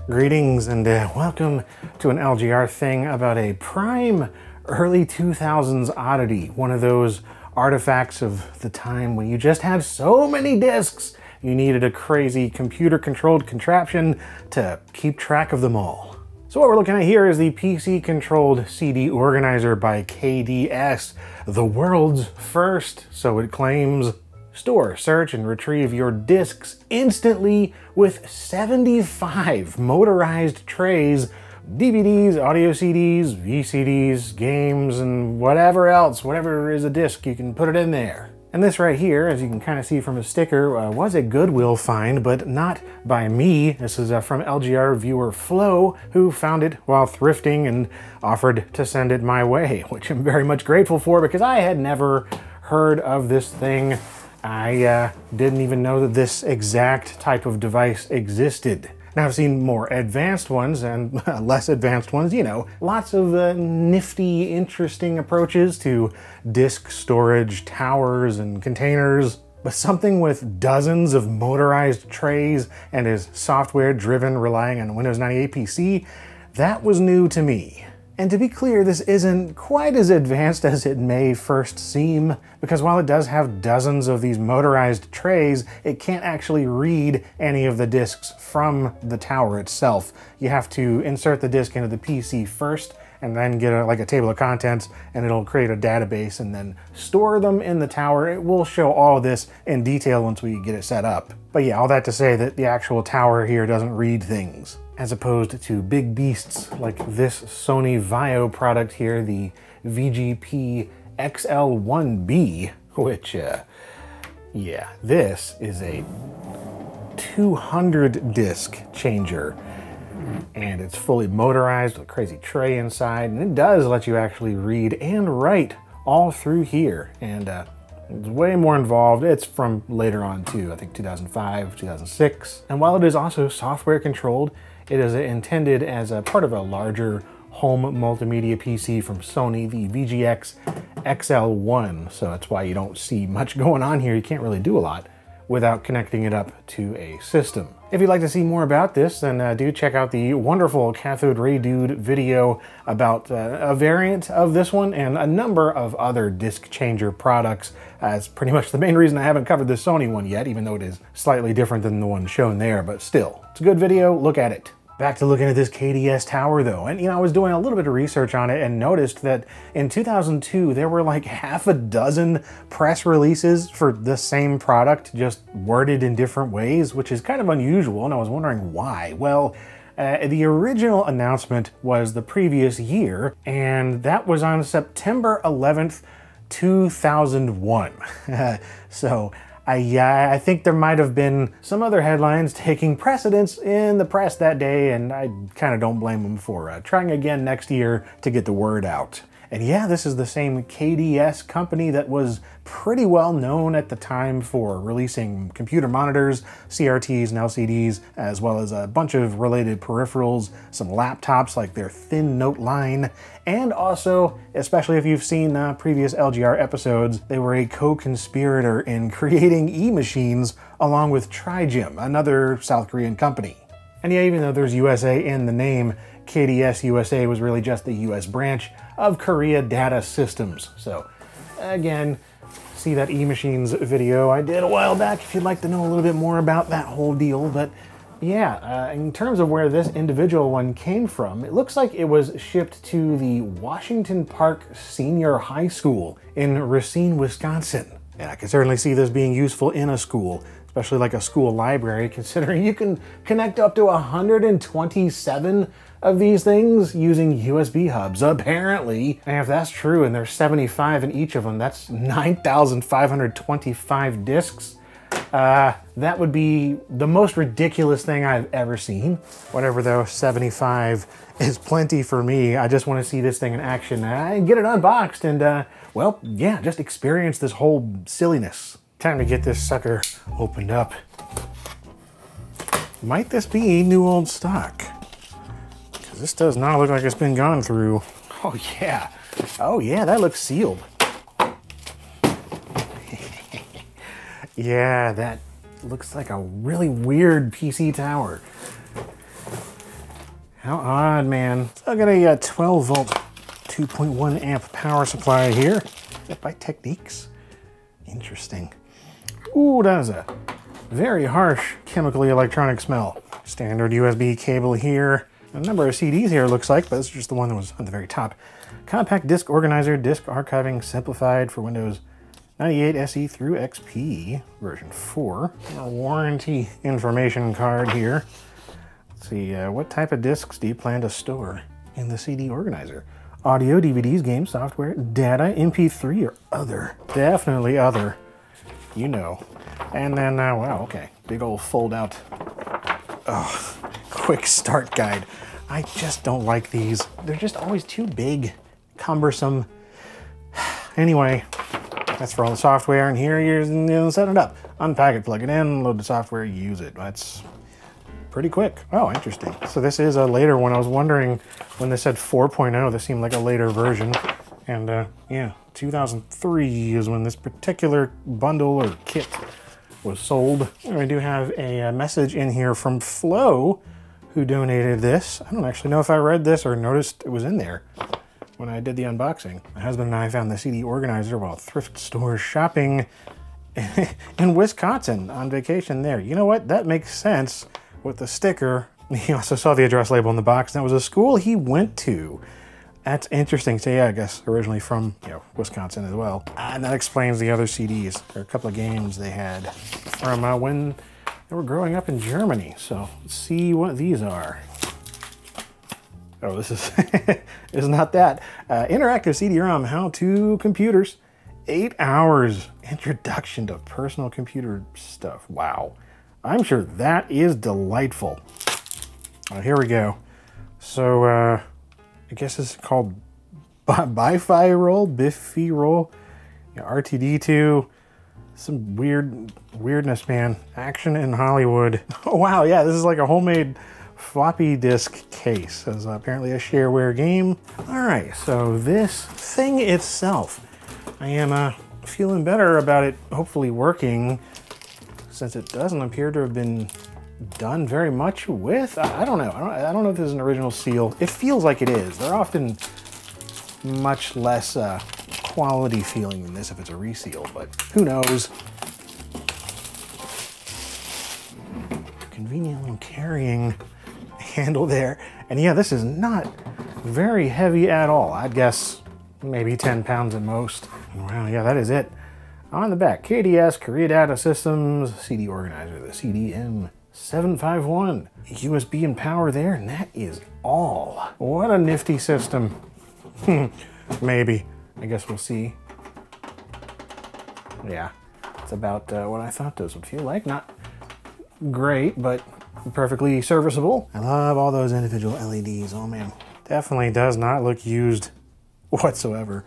Greetings and welcome to an LGR thing about a prime early 2000s oddity. One of those artifacts of the time when you just had so many discs, you needed a crazy computer-controlled contraption to keep track of them all. So what we're looking at here is the PC-controlled CD organizer by KDS, the world's first, so it claims. Store, search, and retrieve your discs instantly with 75 motorized trays, DVDs, audio CDs, VCDs, games, and whatever else, whatever is a disc, you can put it in there. And this right here, as you can kind of see from the sticker, was a Goodwill find, but not by me. This is from LGR viewer Flo, who found it while thrifting and offered to send it my way, which I'm very much grateful for because I had never heard of this thing. I didn't even know that this exact type of device existed. Now I've seen more advanced ones and less advanced ones, you know, lots of nifty, interesting approaches to disk storage, towers, and containers. But something with dozens of motorized trays and is software driven, relying on Windows 98 PC, that was new to me. And to be clear, this isn't quite as advanced as it may first seem, because while it does have dozens of these motorized trays, it can't actually read any of the discs from the tower itself. You have to insert the disk into the PC first, and then get like a table of contents, and it'll create a database and then store them in the tower. It will show all of this in detail once we get it set up. But yeah, all that to say that the actual tower here doesn't read things, as opposed to big beasts like this Sony Vaio product here, the VGP XL1B, which, yeah, this is a 200 disc changer. And it's fully motorized with a crazy tray inside, and it does let you actually read and write all through here. And it's way more involved. It's from later on too, I think 2005, 2006. And while it is also software controlled, it is intended as a part of a larger home multimedia PC from Sony, the VGX XL1. So that's why you don't see much going on here. You can't really do a lot without connecting it up to a system. If you'd like to see more about this, then do check out the wonderful Cathode Ray Dude video about a variant of this one and a number of other disc changer products. It's pretty much the main reason I haven't covered the Sony one yet, even though it is slightly different than the one shown there, but still, it's a good video, look at it. Back to looking at this KDS tower though, and you know, I was doing a little bit of research on it and noticed that in 2002 there were like half a dozen press releases for the same product, just worded in different ways, which is kind of unusual, and I was wondering why. Well, the original announcement was the previous year, and that was on September 11th, 2001. So I think there might have been some other headlines taking precedence in the press that day, and I kind of don't blame them for trying again next year to get the word out. And yeah, this is the same KDS company that was pretty well known at the time for releasing computer monitors, CRTs, and LCDs, as well as a bunch of related peripherals, some laptops like their Thin Note line, and also, especially if you've seen previous LGR episodes, they were a co-conspirator in creating e-machines along with Trigem, another South Korean company. And yeah, even though there's USA in the name, KDS USA was really just the US branch of Korea Data Systems. So again, see that e-machines video I did a while back if you'd like to know a little bit more about that whole deal. But yeah, in terms of where this individual one came from, it looks like it was shipped to the Washington Park Senior High School in Racine, Wisconsin. And I can certainly see this being useful in a school, especially like a school library, considering you can connect up to 127 of these things using USB hubs, apparently. And if that's true, and there's 75 in each of them, that's 9,525 discs. That would be the most ridiculous thing I've ever seen. Whatever though, 75 is plenty for me. I just want to see this thing in action and get it unboxed and, well, yeah, just experience this whole silliness. Time to get this sucker opened up. Might this be new old stock? Because this does not look like it's been gone through. Oh yeah, that looks sealed. Yeah, that looks like a really weird PC tower. How odd, man. So I got a 12 volt, 2.1 amp power supply here. Is that by Techniques? Interesting. Ooh, that is a very harsh chemically electronic smell. Standard USB cable here. A number of CDs here, it looks like, but this is just the one that was on the very top. Compact disc organizer, disc archiving simplified for Windows 98 SE through XP, version 4. A warranty information card here. Let's see, what type of discs do you plan to store in the CD organizer? Audio, DVDs, games, software, data, MP3, or other? Definitely other. You know. And then, wow, okay. Big old fold out. Oh, quick start guide. I just don't like these. They're just always too big, cumbersome. Anyway, that's for all the software. And here you're set it up. Unpack it, plug it in, load the software, use it. That's pretty quick. Oh, interesting. So this is a later one. I was wondering when they said 4.0, this seemed like a later version. And yeah, 2003 is when this particular bundle or kit was sold. I do have a message in here from Flo, who donated this. I don't actually know if I read this or noticed it was in there when I did the unboxing. My husband and I found the CD organizer while thrift store shopping in Wisconsin on vacation there. You know what? That makes sense with the sticker. He also saw the address label in the box, and that was a school he went to. That's interesting. So yeah, I guess originally from, you know, Wisconsin as well. And that explains the other CDs. There are a couple of games they had from when they were growing up in Germany. So let's see what these are. Oh, this is, is not that. Interactive CD-ROM, How to Computers. 8 hours. Introduction to personal computer stuff. Wow. I'm sure that is delightful. Here we go. So, I guess this is called Bi-Fi roll, Biffy roll, yeah, RTD2, some weirdness, man. Action in Hollywood. Oh wow, yeah, this is like a homemade floppy disk case. It's apparently a shareware game. All right, so this thing itself, I am feeling better about it hopefully working, since it doesn't appear to have been done very much with. I don't know. I don't know if this is an original seal. It feels like it is. They're often much less quality feeling than this if it's a reseal, but who knows. Convenient little carrying handle there. And yeah, this is not very heavy at all. I'd guess maybe 10 pounds at most. Wow, yeah, that is it. On the back, KDS, Korea Data Systems, CD organizer, the CDM751. USB and power there, and that is all. What a nifty system. Maybe. I guess we'll see. Yeah, it's about what I thought those would feel like. Not great, but perfectly serviceable. I love all those individual LEDs. Oh man, definitely does not look used whatsoever.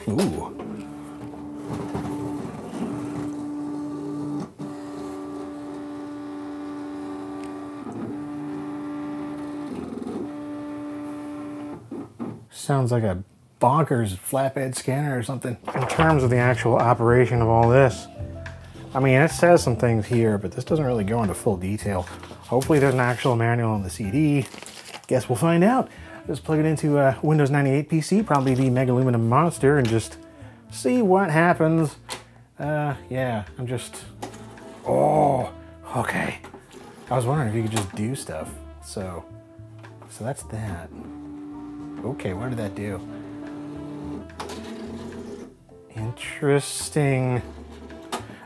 Ooh. Sounds like a bonkers flatbed scanner or something. In terms of the actual operation of all this, I mean, it says some things here, but this doesn't really go into full detail. Hopefully there's an actual manual on the CD. Guess we'll find out. Just plug it into a Windows 98 PC, probably the Megaluminum Monster, and just see what happens. Yeah, I'm just... Oh, okay. I was wondering if you could just do stuff. So that's that. Okay, what did that do? Interesting.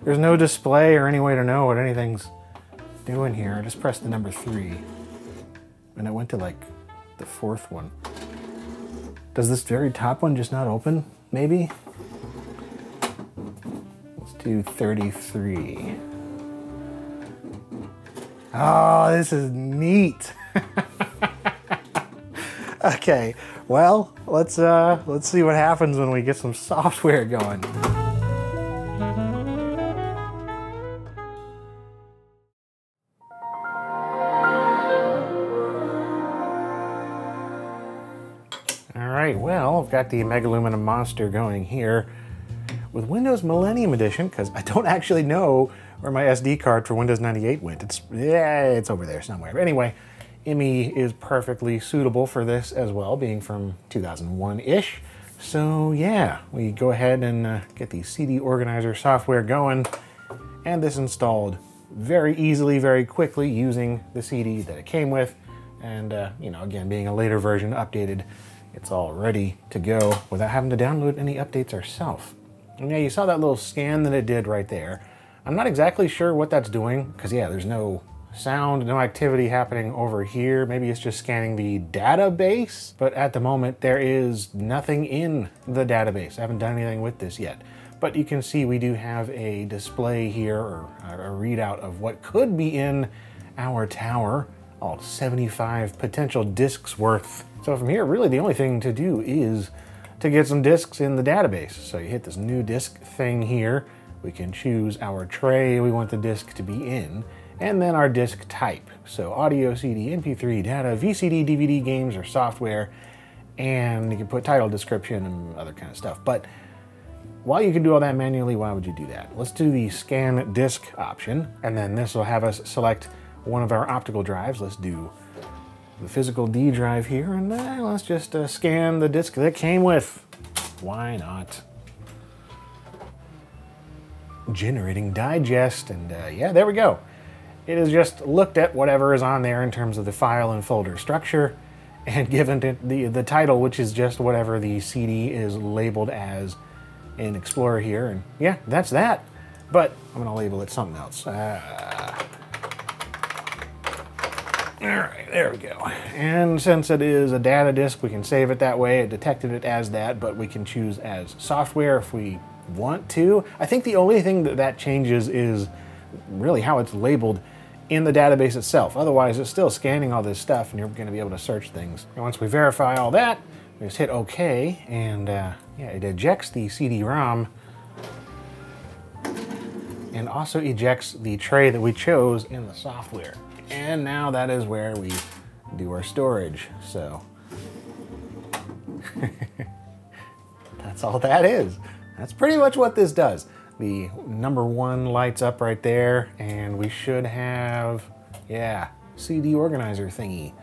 There's no display or any way to know what anything's doing here. I just pressed the number 3. And it went to like the 4th one. Does this very top one just not open? Maybe? Let's do 33. Oh, this is neat. Okay, well, let's see what happens when we get some software going. All right, well, I've got the Megaluminum Monster going here. with Windows Millennium Edition, because I don't actually know where my SD card for Windows 98 went. It's over there somewhere. But anyway, ME is perfectly suitable for this as well, being from 2001-ish. So yeah, we go ahead and get the CD organizer software going, and this installed very easily, very quickly, using the CD that it came with. And you know, again, being a later version, updated, it's all ready to go without having to download any updates ourselves. And yeah, you saw that little scan that it did right there. I'm not exactly sure what that's doing, because yeah, there's no sound, no activity happening over here. Maybe it's just scanning the database, but at the moment there is nothing in the database. I haven't done anything with this yet. But you can see we do have a display here, or a readout of what could be in our tower. All 75 potential disks worth. So from here, really the only thing to do is to get some disks in the database. So you hit this new disk thing here. We can choose our tray we want the disk to be in, and then our disk type. So audio, CD, MP3, data, VCD, DVD, games, or software, and you can put title, description, and other kind of stuff. But while you can do all that manually, why would you do that? Let's do the scan disk option, and then this will have us select one of our optical drives. Let's do the physical D drive here, and let's just scan the disk that came with. Why not? Generating digest, and yeah, there we go. It has just looked at whatever is on there in terms of the file and folder structure, and given it the title, which is just whatever the CD is labeled as in Explorer here, and yeah, that's that. But I'm gonna label it something else. All right, there we go. And since it is a data disk, we can save it that way. It detected it as that, but we can choose as software if we want to. I think the only thing that changes is really how it's labeled in the database itself. Otherwise, it's still scanning all this stuff, and you're going to be able to search things. And once we verify all that, we just hit OK, and yeah, it ejects the CD-ROM and also ejects the tray that we chose in the software. And now that is where we do our storage. So that's all that is. That's pretty much what this does. The number 1 lights up right there, and we should have, yeah, CD organizer thingy.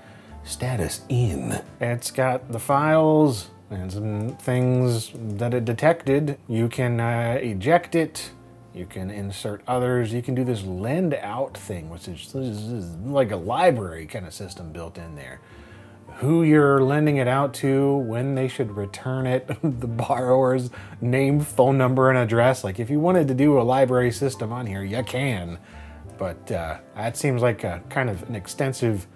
Status in. It's got the files and some things that it detected. You can eject it. You can insert others. You can do this lend out thing, which is like a library kind of system built in there. Who you're lending it out to, when they should return it, the borrower's name, phone number, and address. Like if you wanted to do a library system on here, you can. But that seems like a kind of an extensive,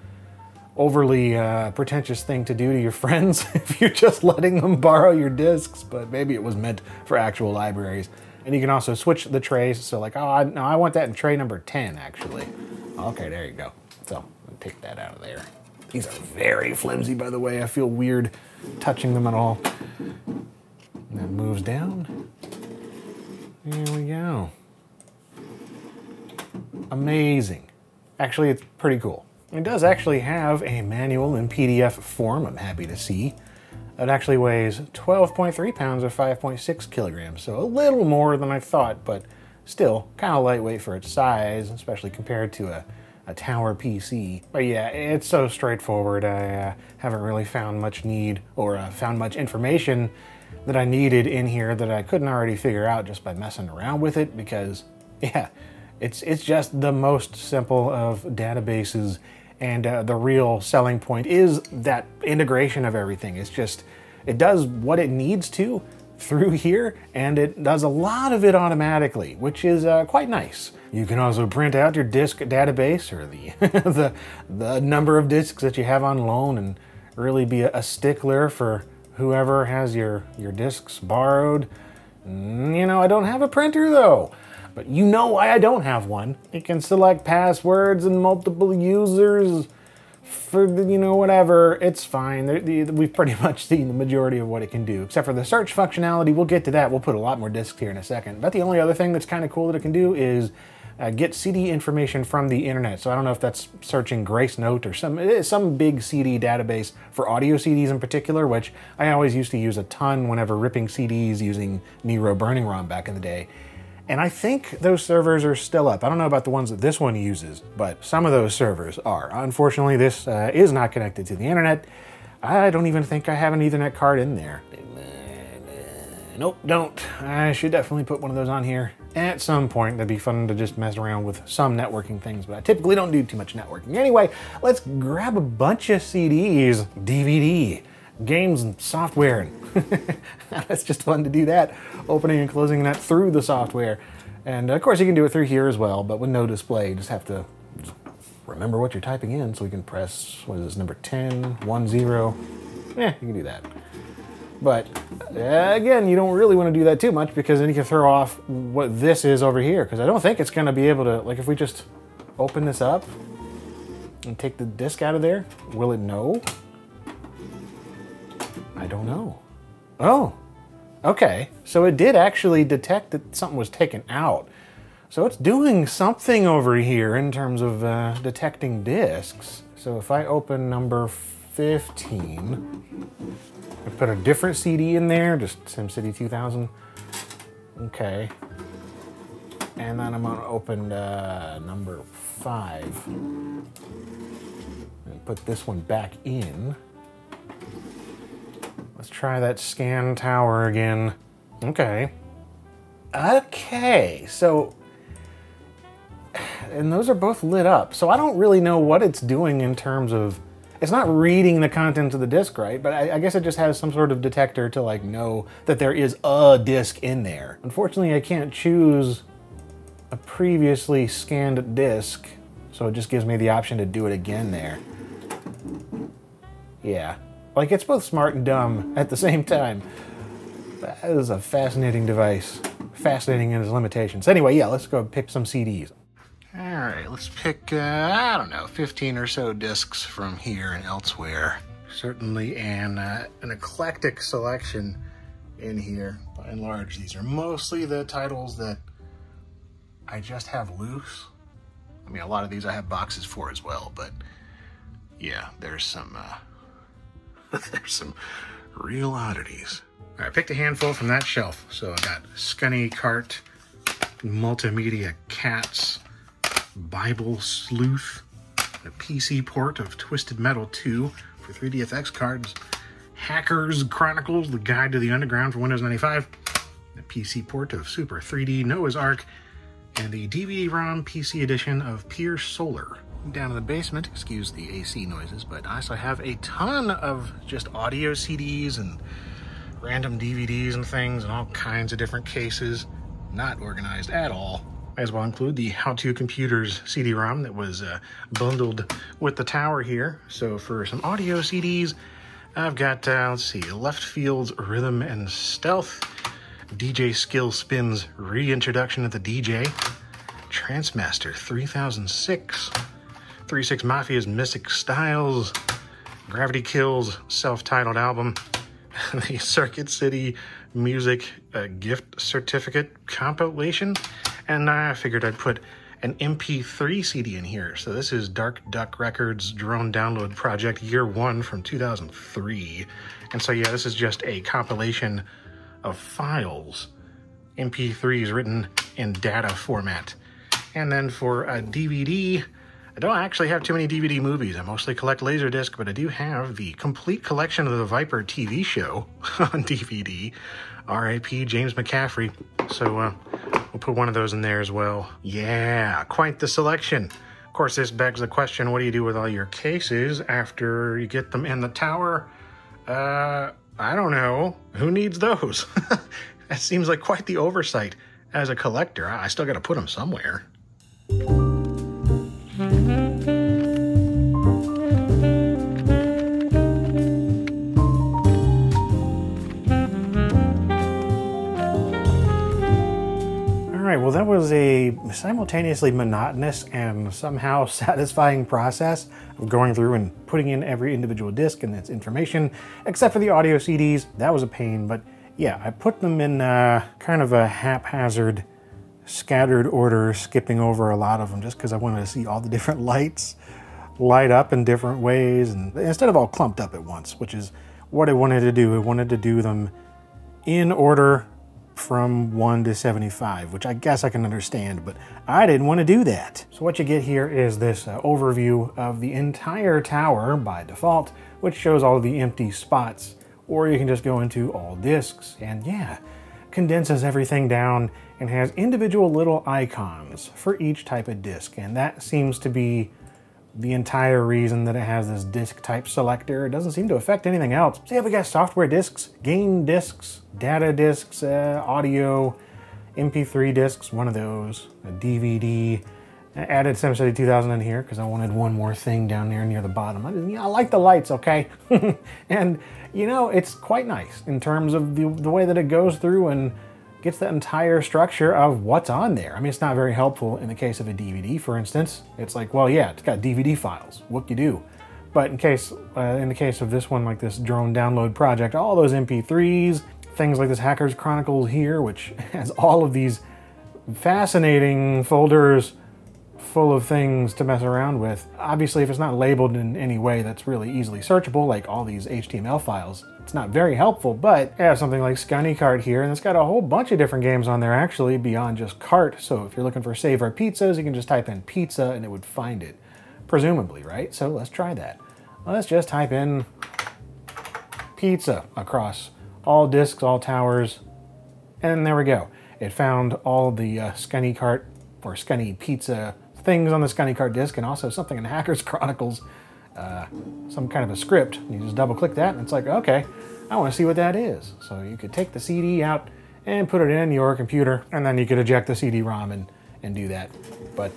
overly pretentious thing to do to your friends if you're just letting them borrow your discs, but maybe it was meant for actual libraries. And you can also switch the trays. So like, oh, no, I want that in tray number 10, actually. Okay, there you go. So I'll take that out of there. These are very flimsy, by the way. I feel weird touching them at all. And that moves down. There we go. Amazing. Actually, it's pretty cool. It does actually have a manual in PDF form, I'm happy to see. It actually weighs 12.3 pounds or 5.6 kilograms, so a little more than I thought, but still kind of lightweight for its size, especially compared to a tower PC. But yeah, it's so straightforward. I haven't really found much need or found much information that I needed in here that I couldn't already figure out just by messing around with it, because yeah, it's just the most simple of databases. And the real selling point is that integration of everything. It's just, it does what it needs to through here, and it does a lot of it automatically, which is quite nice. You can also print out your disk database, or the the number of disks that you have on loan, and really be a stickler for whoever has your disks borrowed. You know, I don't have a printer though. But you know why I don't have one. You can select passwords and multiple users for, you know, whatever. It's fine. We've pretty much seen the majority of what it can do, except for the search functionality. We'll get to that. We'll put a lot more disks here in a second. But the only other thing that's kind of cool that it can do is get CD information from the internet. So I don't know if that's searching Grace Note or some big CD database for audio CDs in particular, which I always used to use a ton whenever ripping CDs using Nero Burning ROM back in the day. And I think those servers are still up. I don't know about the ones that this one uses, but some of those servers are. Unfortunately, this is not connected to the internet. I don't even think I have an Ethernet card in there. Nope, don't. I should definitely put one of those on here. At some point, that'd be fun to just mess around with some networking things, but I typically don't do too much networking. Anyway, let's grab a bunch of CDs, DVD, games and software. It's just fun to do that, opening and closing that through the software. And of course you can do it through here as well, but with no display, you just have to remember what you're typing in, so we can press, what is this, number 10, 10. Yeah, you can do that. But again, you don't really want to do that too much, because then you can throw off what this is over here, because I don't think it's going to be able to, like if we just open this up and take the disc out of there, will it know? I don't know. Oh, okay. So it did actually detect that something was taken out. So it's doing something over here in terms of detecting discs. So if I open number 15, I put a different CD in there, just SimCity 2000. Okay. And then I'm gonna open number 5 and put this one back in. Let's try that scan tower again. Okay. Okay, so, and those are both lit up. So I don't really know what it's doing in terms of, it's not reading the contents of the disc, right? But I guess it just has some sort of detector to like know that there is a disc in there. Unfortunately, I can't choose a previously scanned disc, so it just gives me the option to do it again there. Yeah, like it's both smart and dumb at the same time. That is a fascinating device. Fascinating in its limitations. Anyway, yeah, let's go pick some CDs. All right, let's pick, I don't know, 15 or so discs from here and elsewhere. Certainly an eclectic selection in here. By and large, these are mostly the titles that I just have loose. I mean, a lot of these I have boxes for as well, but yeah, there's some, there's some real oddities. All right, I picked a handful from that shelf. So I got Scunny Cart, Multimedia Cats, Bible Sleuth, a PC port of Twisted Metal 2 for 3DFX cards, Hackers Chronicles, the Guide to the Underground for Windows 95, the PC port of Super 3D Noah's Ark, and the DVD-ROM PC edition of Pier Solar. Down in the basement, excuse the AC noises, but I also have a ton of just audio CDs and random DVDs and things in all kinds of different cases, not organized at all. May as well include the How To Computers CD-ROM that was bundled with the tower here. So for some audio CDs, I've got, let's see, Left Field's Rhythm and Stealth, DJ Skill Spin's Reintroduction of the DJ, Transmaster 3006, 36 Mafia's Mystic Styles, Gravity Kill's self-titled album, the Circuit City Music gift certificate compilation, and I figured I'd put an MP3 CD in here. So this is Dark Duck Records Drone Download Project Year 1 from 2003. And so yeah, this is just a compilation of files, MP3s written in data format. And then for a DVD, I don't actually have too many DVD movies. I mostly collect Laserdisc, but I do have the complete collection of the Viper TV show on DVD. R.I.P. James McCaffrey. So we'll put one of those in there as well. Yeah, quite the selection. Of course, this begs the question, what do you do with all your cases after you get them in the tower? I don't know. Who needs those? That seems like quite the oversight. As a collector, I still got to put them somewhere. Well, that was a simultaneously monotonous and somehow satisfying process of going through and putting in every individual disc and its information, except for the audio CDs. That was a pain, but yeah, I put them in kind of a haphazard scattered order, skipping over a lot of them just because I wanted to see all the different lights light up in different ways, and instead of all clumped up at once, which is what I wanted to do. I wanted to do them in order from 1 to 75, which I guess I can understand, but I didn't want to do that. So what you get here is this overview of the entire tower by default, which shows all of the empty spots, or you can just go into all disks, and yeah, condenses everything down and has individual little icons for each type of disk, and that seems to be the entire reason that it has this disk type selector. It doesn't seem to affect anything else. So yeah, we got software disks, game disks, data disks, audio, MP3 disks, one of those, a DVD. I added SimCity 2000 in here because I wanted one more thing down there near the bottom. I like the lights, okay? And you know, it's quite nice in terms of the way that it goes through and gets the entire structure of what's on there. I mean, it's not very helpful in the case of a DVD, for instance. It's like, well, yeah, it's got DVD files. What you do? But in the case of this one, like this drone download project, all those MP3s, things like this Hackers Chronicles here, which has all of these fascinating folders full of things to mess around with. Obviously, if it's not labeled in any way that's really easily searchable, like all these HTML files, it's not very helpful. But I have something like Scunny Cart here, and it's got a whole bunch of different games on there actually beyond just Cart. So if you're looking for Save Our Pizzas, you can just type in pizza and it would find it, presumably, right? So let's try that. Let's just type in pizza across all disks, all towers, and there we go. It found all the Scunny Cart or Scunny Pizza things on the Scunny Cart disk, and also something in Hackers Chronicles, some kind of a script. You just double click that and it's like, okay, I want to see what that is. So you could take the CD out and put it in your computer, and then you could eject the CD-ROM and do that. But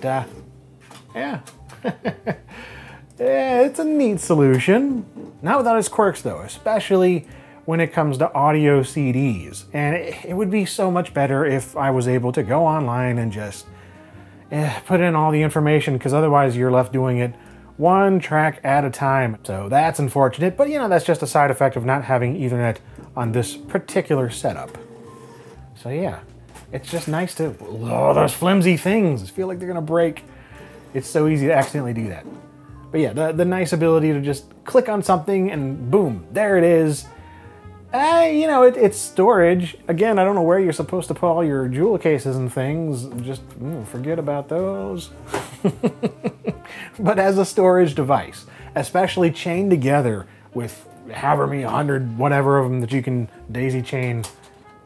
yeah. Yeah, it's a neat solution. Not without its quirks though, especially when it comes to audio CDs. And it would be so much better if I was able to go online and just put in all the information, because otherwise you're left doing it one track at a time. So that's unfortunate, but you know, that's just a side effect of not having Ethernet on this particular setup. So yeah, it's just nice to, oh, those flimsy things, I feel like they're gonna break. It's so easy to accidentally do that. But yeah, the nice ability to just click on something and boom, there it is. You know, it's storage. Again, I don't know where you're supposed to put all your jewel cases and things. Just forget about those. But as a storage device, especially chained together with however many 100 whatever of them that you can daisy chain,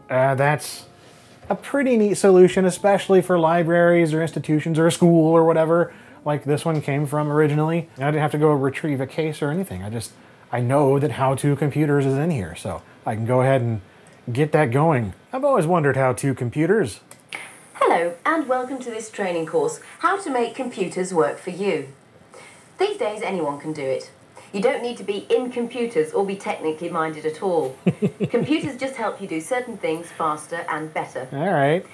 that's a pretty neat solution, especially for libraries or institutions or a school or whatever, like this one came from originally. I didn't have to go retrieve a case or anything. I know that How To Computers is in here, so I can go ahead and get that going. I've always wondered how to computers. Hello, and welcome to this training course, How to Make Computers Work for You. These days, anyone can do it. You don't need to be in computers or be technically minded at all. Computers just help you do certain things faster and better. All right.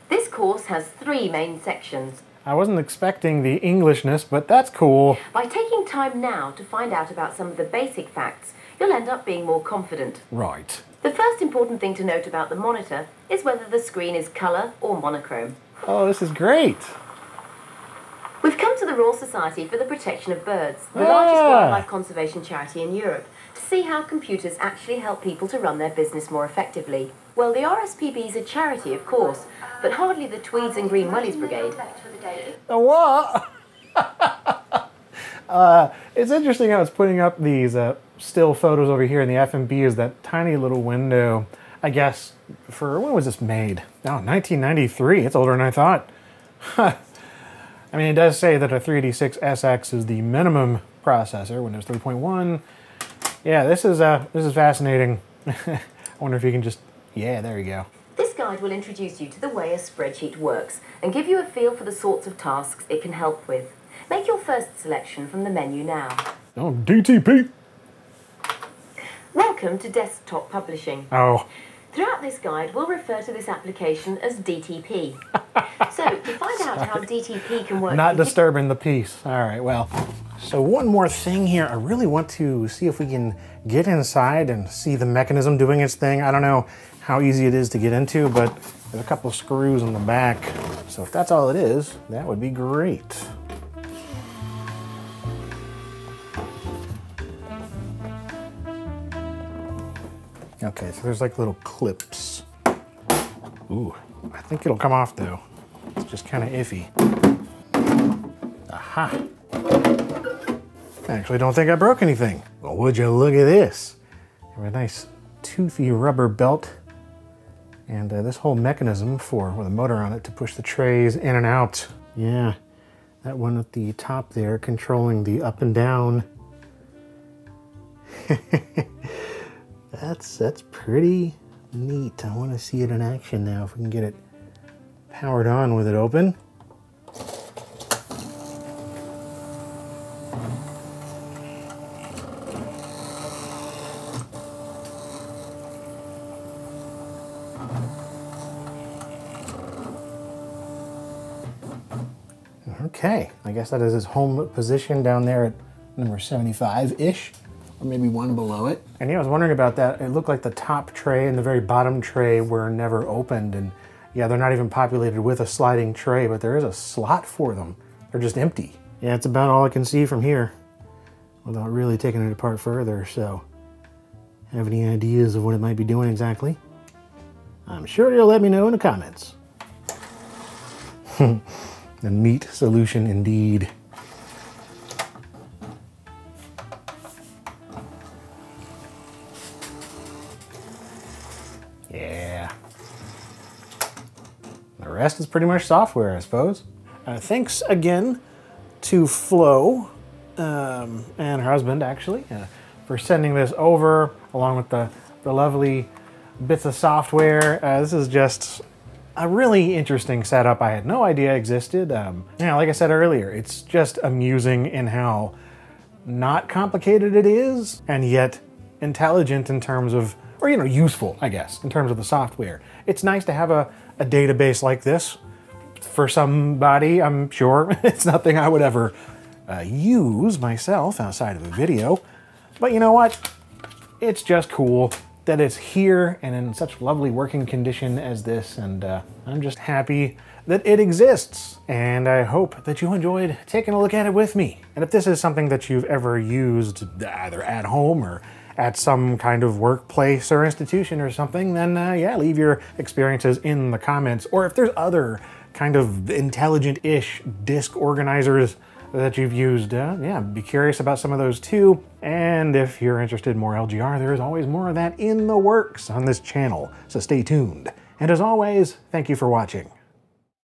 This course has 3 main sections. I wasn't expecting the Englishness, but that's cool. By taking time now to find out about some of the basic facts, you'll end up being more confident. Right. The first important thing to note about the monitor is whether the screen is colour or monochrome. Oh, this is great. We've come to the Royal Society for the Protection of Birds, the largest wildlife conservation charity in Europe, to see how computers actually help people to run their business more effectively. Well, the RSPB is a charity, of course, but hardly the Tweeds and Green Wellies Brigade. The what? It's interesting how it's putting up these still photos over here, and the FMB is that tiny little window, I guess, for, when was this made? Oh, 1993. It's older than I thought. I mean, it does say that a 386 SX is the minimum processor, Windows 3.1. Yeah, this is fascinating. I wonder if you can just, yeah, there you go. This guide will introduce you to the way a spreadsheet works and give you a feel for the sorts of tasks it can help with. Make your first selection from the menu now. Oh, DTP. Welcome to Desktop Publishing. Oh. Throughout this guide, we'll refer to this application as DTP. So, to find out how DTP can work... Not disturbing the peace. All right, well. So one more thing here. I really want to see if we can get inside and see the mechanism doing its thing. I don't know how easy it is to get into, but there's a couple of screws on the back. So if that's all it is, that would be great. Okay, so there's like little clips. Ooh, I think it'll come off though. It's just kind of iffy. Aha! I actually don't think I broke anything. Well, would you look at this? I have a nice toothy rubber belt and this whole mechanism with a motor on it to push the trays in and out. Yeah, that one at the top there controlling the up and down. That's pretty neat. I want to see it in action now if we can get it powered on with it open. Okay, I guess that is his home position down there at number 75-ish, or maybe one below it. And yeah, I was wondering about that. It looked like the top tray and the very bottom tray were never opened, and yeah, they're not even populated with a sliding tray, but there is a slot for them. They're just empty. Yeah, it's about all I can see from here without really taking it apart further, so have any ideas of what it might be doing exactly? I'm sure you'll let me know in the comments. A neat solution indeed. Yeah. The rest is pretty much software, I suppose. Thanks again to Flo and her husband, actually, for sending this over, along with the lovely bits of software. This is just a really interesting setup I had no idea existed. Yeah, like I said earlier, it's just amusing in how not complicated it is, and yet intelligent in terms of, or you know, useful, I guess, in terms of the software. It's nice to have a database like this for somebody, I'm sure. It's nothing I would ever use myself outside of a video, but you know what? It's just cool that it's here and in such lovely working condition as this, and I'm just happy that it exists, and I hope that you enjoyed taking a look at it with me. And if this is something that you've ever used either at home or at some kind of workplace or institution or something, then yeah, leave your experiences in the comments. Or if there's other kind of intelligent-ish disk organizers that you've used, yeah, be curious about some of those too. And if you're interested in more LGR, there is always more of that in the works on this channel, so stay tuned. And as always, thank you for watching.